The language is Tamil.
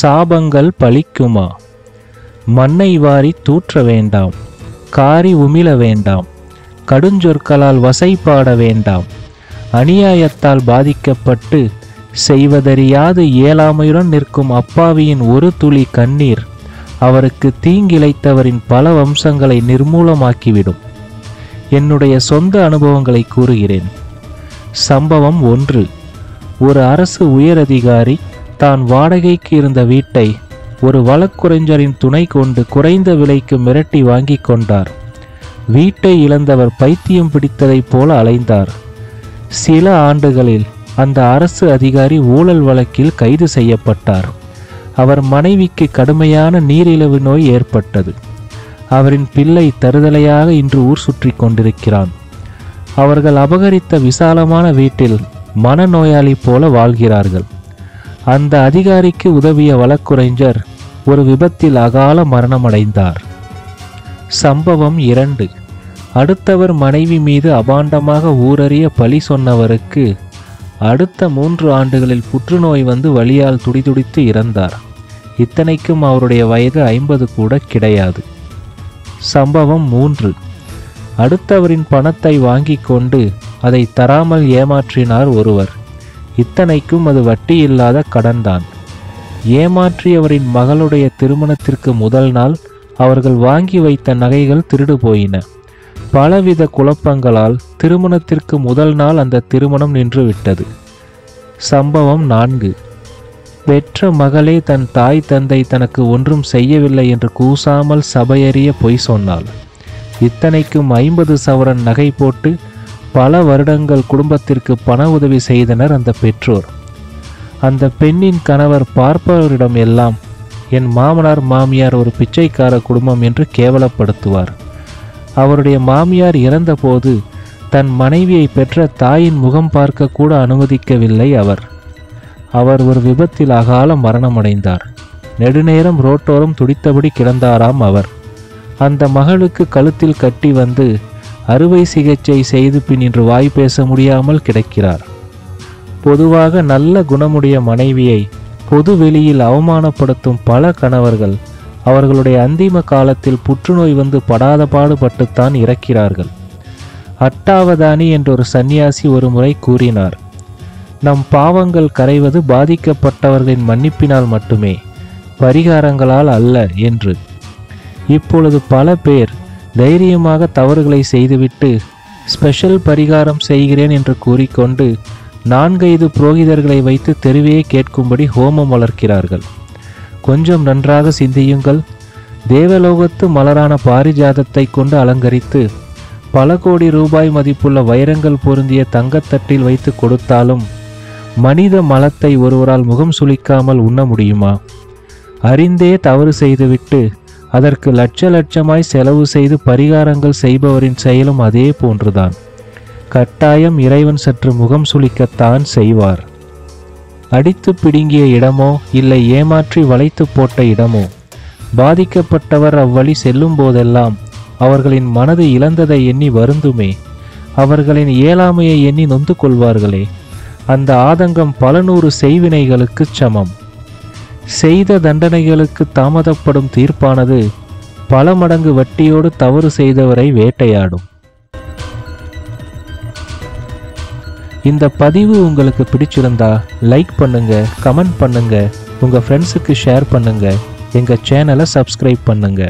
சாபங்கள் பலிக்குமா? மண்ணை வாரி தூற்ற வேண்டாம், காரி உமிழ வேண்டாம், கடுஞ்சொற்களால் வசைபாட வேண்டாம். அநியாயத்தால் பாதிக்கப்பட்டு செய்வதறியாது இயலாமையுடன் நிற்கும் அப்பாவியின் ஒரு துளி கண்ணீர் அவருக்கு தீங்கிழைத்தவரின் பல வம்சங்களை நிர்மூலமாக்கிவிடும். என்னுடைய சொந்த அனுபவங்களை கூறுகிறேன். சம்பவம் 1. ஒரு அரசு உயரதிகாரி தான் வாடகைக்கு இருந்த வீட்டை ஒரு வழக்குரைஞரின் துணை கொண்டு குறைந்த விலைக்கு மிரட்டி வாங்கி கொண்டார். வீட்டை இழந்தவர் பைத்தியம் பிடித்ததைப் போல அலைந்தார். சில ஆண்டுகளில் அந்த அரசு அதிகாரி ஊழல் வழக்கில் கைது செய்யப்பட்டார். அவர் மனைவிக்கு கடுமையான நீரிழிவு நோய் ஏற்பட்டது. அவரின் பிள்ளை தருதலையாக இன்று ஊர் சுற்றி கொண்டிருக்கிறான். அவர்கள் அபகரித்த விசாலமான வீட்டில் மனநோயாளி போல வாழ்கிறார்கள். அந்த அதிகாரிக்கு உதவிய வழக்குரைஞர் ஒரு விபத்தில் அகால மரணமடைந்தார். சம்பவம் 2. அடுத்தவர் மனைவி மீது அபாண்டமாக ஊரறிய பழி சொன்னவருக்கு அடுத்த 3 ஆண்டுகளில் புற்றுநோய் வந்து வலியால் துடிதுடித்து இறந்தார். இத்தனைக்கும் அவருடைய வயது 50 கூட கிடையாது. சம்பவம் 3. அடுத்தவரின் பணத்தை வாங்கி கொண்டு அதை தராமல் ஏமாற்றினார் ஒருவர். இத்தனைக்கும் அது வட்டி இல்லாத கடன்தான். ஏமாற்றியவரின் மகளுடைய திருமணத்திற்கு முதல் நாள் அவர்கள் வாங்கி வைத்த நகைகள் திருடு போயின. பலவித குழப்பங்களால் திருமணத்திற்கு முதல் நாள் அந்த திருமணம் நின்றுவிட்டது. சம்பவம் 4. பெற்ற மகளே தன் தாய் தந்தை தனக்கு ஒன்றும் செய்யவில்லை என்று கூசாமல் சபையறிய பொய் சொன்னாள். இத்தனைக்கும் 50 சவரன் நகை போட்டு பல வருடங்கள் குடும்பத்திற்கு பண உதவி செய்தனர் அந்த பெற்றோர். அந்த பெண்ணின் கணவர் பார்ப்பவரிடம் எல்லாம் என் மாமனார் மாமியார் ஒரு பிச்சைக்கார குடும்பம் என்று கேவலப்படுத்துவார். அவருடைய மாமியார் இறந்தபோது தன் மனைவியை பெற்ற தாயின் முகம் பார்க்க கூட அனுமதிக்கவில்லை அவர். அவர் ஒரு விபத்தில் அகால மரணமடைந்தார். நெடுநேரம் ரோட்டோரம் துடித்தபடி கிடந்தாராம் அவர். அந்த மகளுக்கு கழுத்தில் கட்டி வந்து அறுவை சிகிச்சை செய்து பின் இன்று வாய் பேச முடியாமல் கிடக்கிறார். பொதுவாக நல்ல குணமுடைய மனைவியை பொது வெளியில் அவமானப்படுத்தும் பல கணவர்கள் அவர்களுடைய அந்திம காலத்தில் புற்றுநோய் வந்து படாத பாடுபட்டுத்தான் இறக்கிறார்கள். அட்டாவதானி என்றொரு சந்நியாசி ஒரு முறை கூறினார், நம் பாவங்கள் கரைவது பாதிக்கப்பட்டவர்களின் மன்னிப்பினால் மட்டுமே, பரிகாரங்களால் அல்ல என்று. இப்பொழுது பல பேர் தைரியமாக தவறுகளை செய்துவிட்டு ஸ்பெஷல் பரிகாரம் செய்கிறேன் என்று கூறிக்கொண்டு 4-5 புரோகிதர்களை வைத்து தெருவையே கேட்கும்படி ஹோமம் வளர்க்கிறார்கள். கொஞ்சம் நன்றாக சிந்தியுங்கள். தேவலோகத்து மலரான பாரிஜாதத்தை கொண்டு அலங்கரித்து பல கோடி ரூபாய் மதிப்புள்ள வைரங்கள் பொருந்திய தங்கத்தட்டில் வைத்து கொடுத்தாலும் மனித மலத்தை ஒருவரால் முகம் சுளிக்காமல் உண்ண முடியுமா? அறிந்தே தவறு செய்துவிட்டு அதற்கு லட்சமாய் செலவு செய்து பரிகாரங்கள் செய்பவரின் செயலும் அதே போன்றுதான். கட்டாயம் இறைவன் சற்று முகம் சுளிக்கத்தான் செய்வார். அடித்து பிடுங்கிய இடமோ இல்லை ஏமாற்றி வளைத்து போட்ட இடமோ, பாதிக்கப்பட்டவர் அவ்வழி செல்லும் போதெல்லாம் அவர்களின் மனது இழந்ததை எண்ணி வருந்துமே. அவர்களின் இயலாமையை எண்ணி நொந்து கொள்வார்களே. அந்த ஆதங்கம் பல 100 செய்வினைகளுக்கு சமம். செய்த தண்டனைகளுக்கு தாமதப்படும் தீர்ப்பானது பல மடங்கு வட்டியோடு தவறு செய்தவரை வேட்டையாடும். இந்த பதிவு உங்களுக்கு பிடிச்சிருந்தா லைக் பண்ணுங்க, கமெண்ட் பண்ணுங்க, உங்க ஃப்ரெண்ட்ஸுக்கு ஷேர் பண்ணுங்க, எங்க சேனலை சப்ஸ்கிரைப் பண்ணுங்க.